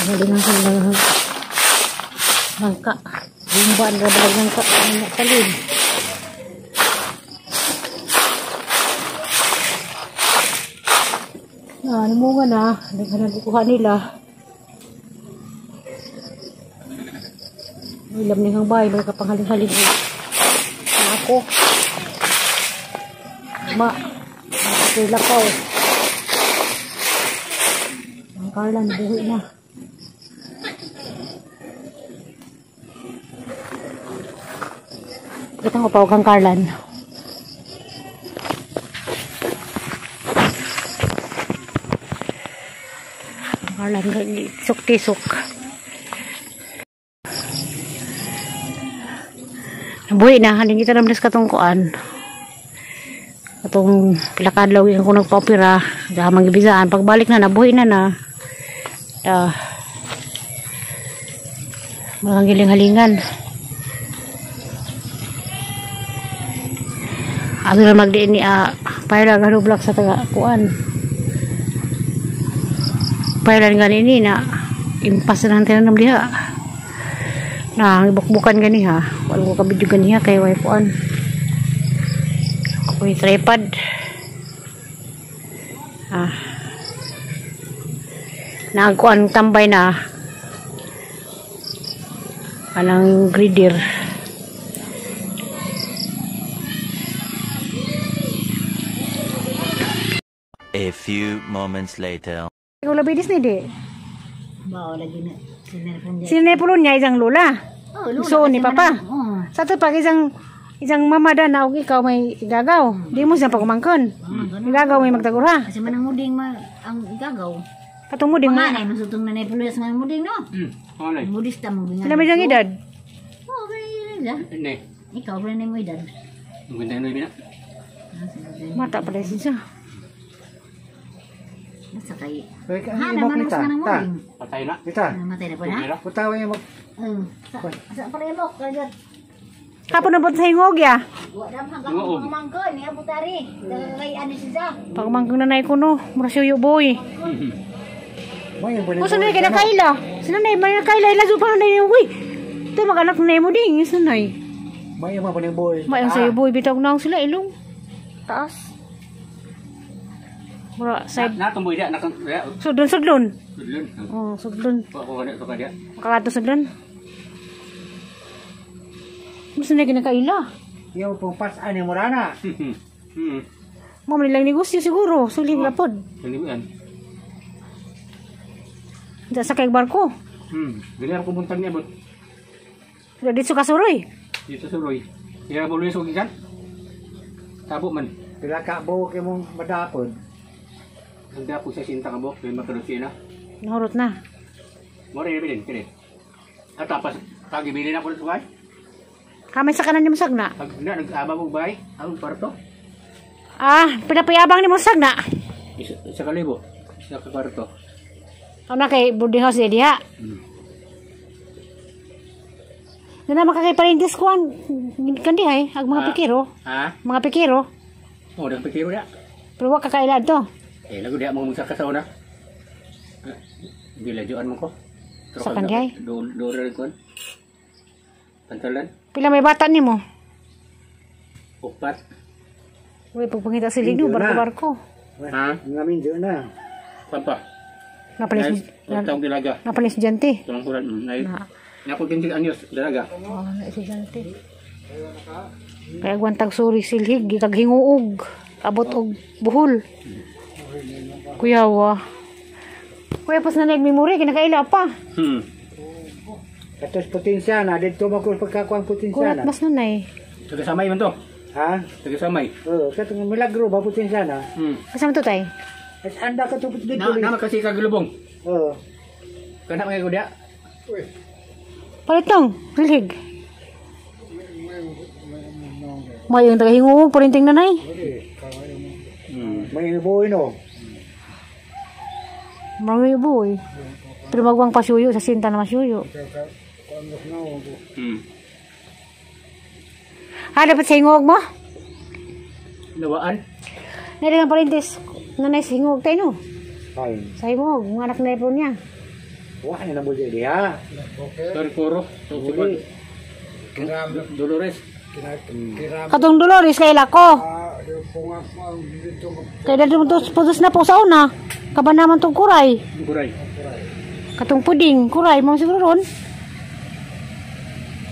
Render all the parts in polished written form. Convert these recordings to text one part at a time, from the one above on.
Galingan sa mga bangka. Bumbaan na balag ng salin. Ano mo nga na, nagkuha nila. Ilam na yung bahay, may kapanghaling-haling. Ako. Ako'y lakaw. Ang Carla, nabuhi na. Kitang upaw kang Carlan. Carlan, tisok-tisok. Nabuhi na, haling kita naman sa katungkuan. Katong pilakadlaw yung kung nagpa-opera, dahil mag-ibizaan. Pagbalik na, nabuhi na na. Mga giling-halingan. Abi na magdiin ni para ganublak sa taga-kuan. Para ganini na impas na tinanam diha. Na ibukbukan gani ha. Wala ko kabidyo gani ha kay way kuan. Ako'y tripod. Nagkuan tambay na. Anang grider. A few moments later. Ikaw labidis ni di? Bao lagi na. Sinepulon niya isang lola. Oh, lula. So ni papa. Oh. Sa to pag isang mama dan og ikaw may igagaw. Di mo siya pagumangkon. Igagaw may magtagura. Kasi manang muding ang igagaw. Katong mo ding Panganay masutong na puluyas man muding no. Panganay. Mudista mo bingan. Sila may dang edad. Oh, kaya Hindi. ikaw rin mo edad. Ang ganda na yun. Mata pala siya. Nasa kay. Ano Hana man mas manang ta? muding. Patay na. Kita. Matay na po na. Putawa niya mag Sa parelok kaya. Kapon na sa hingog ya. Wa dam hanggang mangkon ni abutari. Kay ani siya. Pagmangkong nanay ko no, mura siya boy. May Kung saan kaya nakaila? Sinanay, may nakaila. Ilazo pa na yun. Uy, ito mag-anak na mo din. Sinanay. May yung mga boy. May ang sayo boy. Bitag na sila ilong. Taas. Mura, side. Natumboy dia. Sudlon. Sudlun. Oh, sudlon. Ako ka dia. Makakato sudlon. Gusto na kinakaila. Yung pong pasan yung murana. Mama nilang negosyo siguro. Suling lapod. Hindi mo yan. Diyan sa kay barko. Dili ako pumunta niya bot. Sudah dito ka suroy. Dito sa Roy. Kaya mo luwes og ikan. Tabo man. Pila ka buhok yung mong madapod. Handa po sa sinta ka bok. Kaya makalusin na. Nahurot na. Mo rin bilin. Kini. At tapos pag-ibili na po sa bahay. Kamay sa kanan ni Musagna. Pag nag-aba mo bahay. Ang parto. Pinapayabang ni Musagna. Isa kalibo. Isa ka parto. Ano kay boarding house din diha. Na makakay parintis ko ang kandi ay ag mga pikiro. Mga pikiro. Oh, dah pikiro dia. Pero wa kakailad to. Lagu dia mau musa ka sa una. Bila juan mo ko. Sa kandiay. Dora kon. Pantalan. Pila may bata nimo? 4. Uy, pagpangita silig no barko-barko. Ngamin dyan na. Pampa. Napalis Taong dilaga. napalis estudyante. Tulang kuran. Na. Napo 20 anyos dilaga. Oh, na estudyante. Kaya gwantag suri silhig gikag hinguog. Abot og buhol. Kuyawa. Kuya pas na nagmemori kinakaila pa. Katos potensya na. Dito makul pagkakuang potensya Kurat na. mas nanay. Taga samay man to. Ha? Taga samay. Katong milagro ba potensya na. Kasama to tay. At anda ka tupot dito. Nama kasi ka gulubong. Kana mga kuda. Palitong, silhig. May yung taga hinguog parinting nanay. May inubuhin o. Marami boy. Pero magwang pasuyo sa sinta na masuyo. Dapat sa hingog mo? Lawaan. Nari nga parintis. Nanay sa hingog tayo no? Ay. Sa hingog, mga anak na po niya. Wah, ini nambul dia. Puro. Uli. Dolores. Katong Dolores kay lako. Kay dali putus na po sa una. Kaba naman tong kuray. Kuray. Katong puding, kuray mo siguro ron.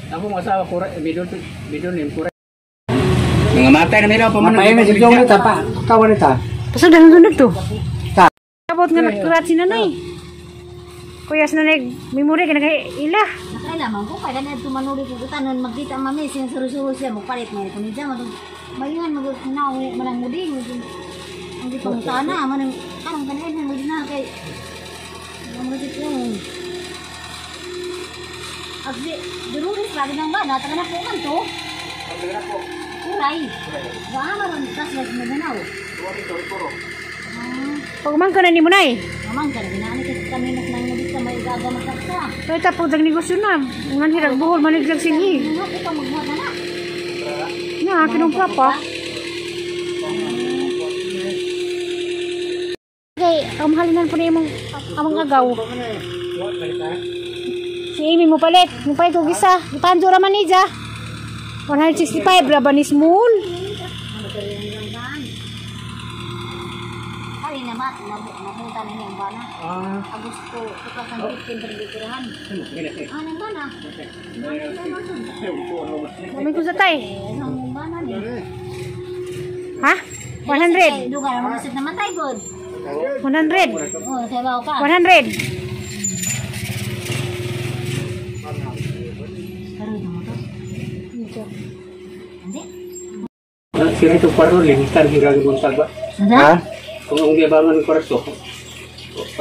Ako mga asawa kuray, bidon yung kuray. Mga matay na meron pa man. Mapay na siguro nita pa. Kawan nita. Pasod na sunod to. Ta. Kabot nga nagkurat si nanay. Kuya sa nanay, memori ka nag-ila. Nakailaman ko, kaya na tumanuli ko tanon magkita mami sinusuro-suro siya magpalit mo ko niya mayan magkinawi manang muding hindi pa sana manang karang kanin mo din na kay mo dit ko abdi dururis lagi nang ba nata na po man to kuray ba maron tas wag mo na Pagman ka na ni mo nay. mamang ka ginani kasi kami nang mudit sa may gagamot sa Kaya tapos ang negosyo na. Ngan hirag buhol maniglag sinhi. nga ito magmuhat na Nga, kinumpra pa. Okay, ang mahalinan po na yung amang agaw. Si Amy mo palit. Mo palit ko gisa. Ipanjo raman ni dya. 165 raban is moon. Hari na mat, napunta na niya ang bana. Agosto, 2015 perdikirahan. Anong bana? Namin ko sa tay. Anong bana niya? Ha? 100. Lugar ang masit naman tayo, good. 100. Oh, sabaw ka. 100. Karoon mo to? Hindi? Sira itu parlo limitar hirag mo sagwa. Sada? Kung dia bangun ko resto.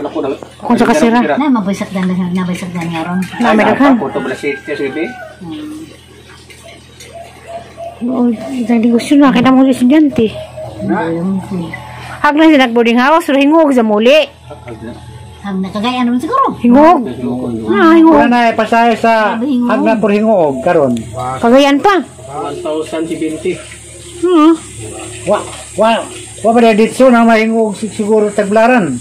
Ano ko na? Kung sa kasira. Na, mabaisak dan nga ron. Na, may daghan. Ko to belas SB. Oo, isang negosyo na. Kaya mo estudyante. Hag na siya nag-boarding house. Pero hingog sa muli. Ang nakagaya naman siguro. Hingog. Hingog. Wala na pasahe sa hagna por hingoog karon. Kagayan pa. 1070. Wa pa dito na mahingog siguro taglaran.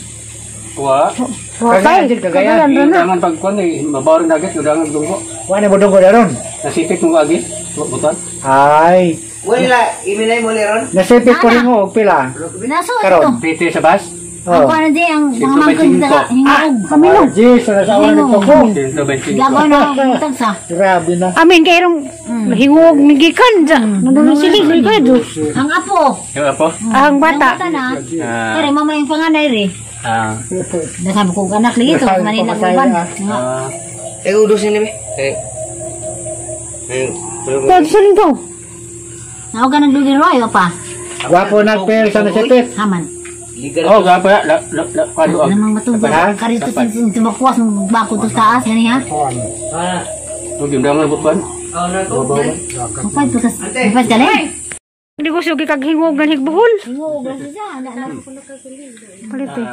Wa. Kagayan. Jangan pagkuan eh mabaw rin agad udangan dunggo. Wa na bodong ko daron. Nasipit mo agi. Butan. Ay, Wala, iminay mo liron. nasipit ko hingoog pila. Naso ito. Karon. PT sa bas. Ang paano di ang mga mangkod sa hingog. Kamilo. Jis, sa awan nito ko. 125. Gagaw na butang sa. Grabe na. Amin kay rong hingog migikan dyan. Nandun sila. Ang apo. Yung apa? Ang bata. Ang bata na. Kaya mama yung panganay rin. Nasama ko anak lagi ito. Manila ko ban. Udusin ni be. Kaya sila ito. Ako ka naglugi roy o pa. Wapo nagpel sa nasipit. Haman. Oh, gapa ya. Kado ang. Namang matubog. Karito sin tumakwas ng bako to taas. Yan ha. Huwag yung dangan bukan. Kapag to tas. Kapag kali. Negosyo kag hingog gan higbuhol. Hingog ba siya? Palit eh.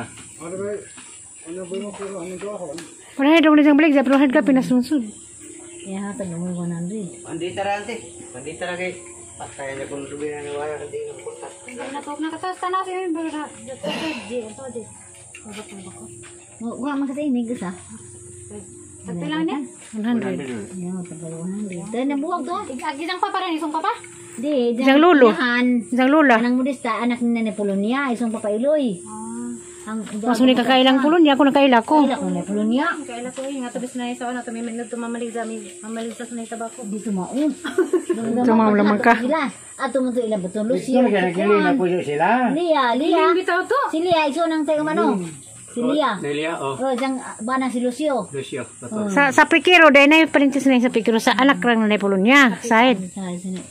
Wala dong nisang balik. Pero head ka pinasunsod. Ya, tanong mo 100. Pandita ra ante. Pandita ra kay patay na kun rubi na wala ka tingin punta. Wala man kasi inig sa. Pagpilang niya? 100. Yo, tagal 100. Dahil nabuwag to. Gisang pa rin, isang pa pa? Di, Isang lulo. Yan. Isang lula. Anang modesta, anak ni Nene Polonia, isang papailoy. Ang Maso ni kakailang pulon niya. Ako nakaila ko. Kaila ko Nene Polonia. Kaila ko nga tabis na isa na tumiminod tumamaligsa sa na tabako. Dito mo. Tumamlamang ka. Ato mo to ilang batong Lucio. Kili na po sila. Lia. bitaw to. Si Lia, iso nang tayo umano. Si Lia. Nelia, oh. O, diyang bana si Lucio. Lucio. Sa pikiro, dahil na yung parintis na yung sa pikiro sa anak rang na pulon niya. Side.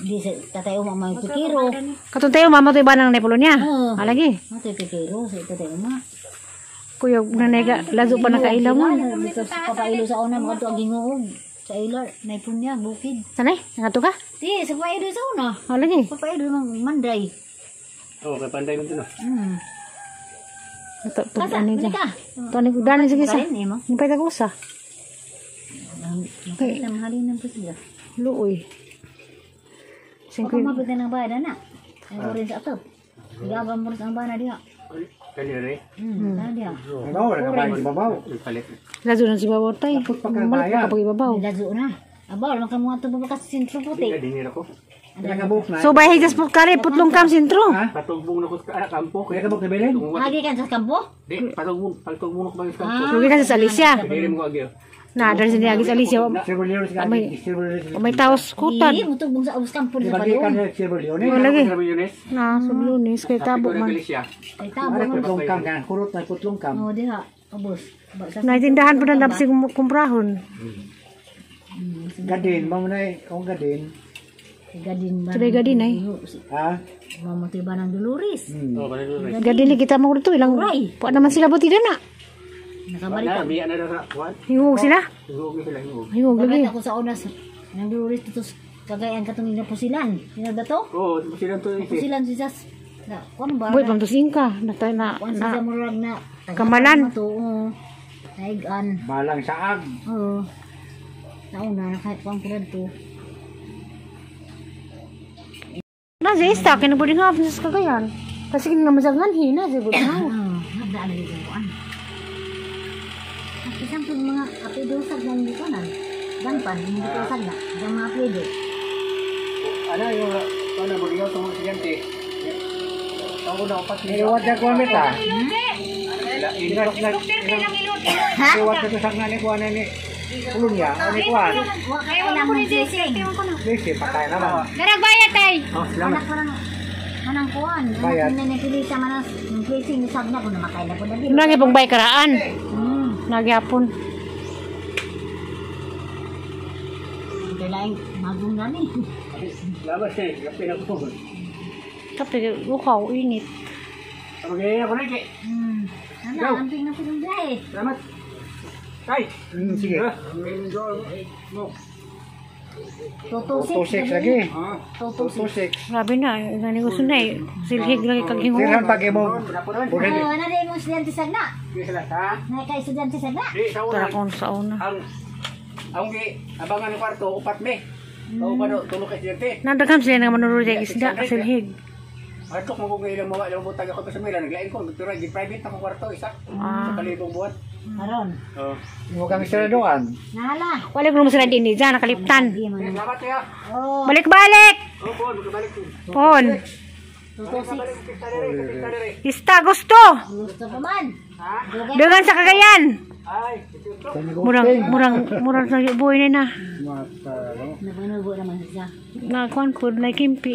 Di sa tatay uma may pikiro. Katong tayo, mama to iba ng pulon niya. Oo. Alagi. Ito pikiro sa tatay uma. Kuya, nanega, lazo pa nakailaw mo. Dito sa papailo sa una, mga ito ang gingoog. Sa ilar, naipon niya, bukid. Sanay, nangato ka? Di, sa papailo sa una. Alagi. Papailo ng manday. Oh, may panday mo dun, oh. Ito, Kasa, ano bili dyan. ka. Ito, ano dyan, sige sa. Karin, eh mo. Nipay ka kusa. Mahalin po sila. Luoy. Kung mabit na ng bayan na. Ang orin sa atop. Gagam mo rin ang bana diha. Kanina rin. Tadi ah. Ano, nakabayan sa babaw. Palit. Lazo na si babaw tay. Tapos Balik pagkakaya. pa kapag ibabaw. Lazo na. Aba, lang kamu ato pa kasi sentro puti. Hindi, dinira ko. Nakabuk na. So bahay gas po kare putlong kam sentro. Ha? Patugbong na ko sa kampo. Kaya kabuk na bilin? Agi kan sa kampo? Di, patugbong na ko sa kampo. Lugi na sa Alicia. Dinira mo ko agyo. Na dari sini agis Alicia. Silver Leones ka. May- Silver Leones. May taos kutan. Iya, mutu bung sa abus kampo Di sa ba di ka palong. na Silver Leones? Wala lagi. Sabi yun eh. Na sublunis kay tabo man. Ay tabo Para man. putlong kam ka. Kurot na putlong kam. Oh, diha. Abus. Ba sa Naitindahan po na lapsi kumprahon. Gadin, mamunay. Kung gadin. gadin ba? Sudah gadin ay. Ha? Mamuti ba ng Dolores? Oh, pala doon. Gadi ni kita mo dito ilang. Po naman sila buti na. Nakabalik Wala, biya na sa kuwan. Hingog sila. Hingog na sila, hingog. Hingog lagi. Bakit ako sa unas ng Dolores tutos kagayan katong na pusilan. Sino dato? Oo, silang to isi. Pusilan si Sas. Na, kuan ba? Boy pamtusin ka. Natay na. Kuan sa murag na Kamalan. to. Naigan. Balang saag. Oo. Nauna na kahit kuan kurad to. Na sa ista kay nabuding hapon sa kagayan. Kasi kini naman sa nganhi na sa buding hapon. Nagda na dito kuan. At isang pag mga apidosag ng dito na. Ganpan, hindi ko sag na. Yung mga apido. Ano yung, ano, buligaw itong mga estudyante. Tawag ko na ako pati. Iliwat na kuwan beta. Inirok na. Iliwat na kusang na ni kuwan na ni. Ulun niya. O ni kuwan. Kaya wala mo blessing. Lisi, patay naman. Daragbayad tay. Oh, salamat. Anak ko lang. Manang kuan. Bayad. Anak na napilita manas. Yung blessing ni sag na ko na makay na ko na dito. Nagi pong bay karaan. Nagyapon. Kailangan magong na ni. Salamat siya. Kapit na ko. Tapi ukaw init. Pagkaya ako na, Ki. Ano, amping na po yung biyahe. Salamat. Tay. Sige. Tutusik. 2-6 lagi. Tutusik. 2-6. Grabe na, nani gusto na eh. Silhig lagi kag hingog. Sirhan pag imo. Burin. Ano na mo estudyante sag na? Di sila, ha? Nay kay estudyante sag na. Di, sa Tara una. kon sa una. Ang abangan ng kwarto, upat me. O pa tulog kay estudyante. Nadagham sila nga manurod sa isda silhig. Atok mo kung ilang mga ilang butag ako sa Mila, naglain ko, nagtura, private na ko kwarto, isa. Sa kalibong buwan. Aron. Oo. Mo kang siraduan. Nahala. Wala ko mo sila din dyan, nakaliptan. Di man. Salamat kaya. Oh, Balik-balik! Opo, magkabalik ko. Pon! tutusik. Ista gusto! Gusto pa man. Dengan sa kagayan! Ay, ito. Murang sa buhay na na. Nabanubo naman siya. Nakuan ko, naikimpi.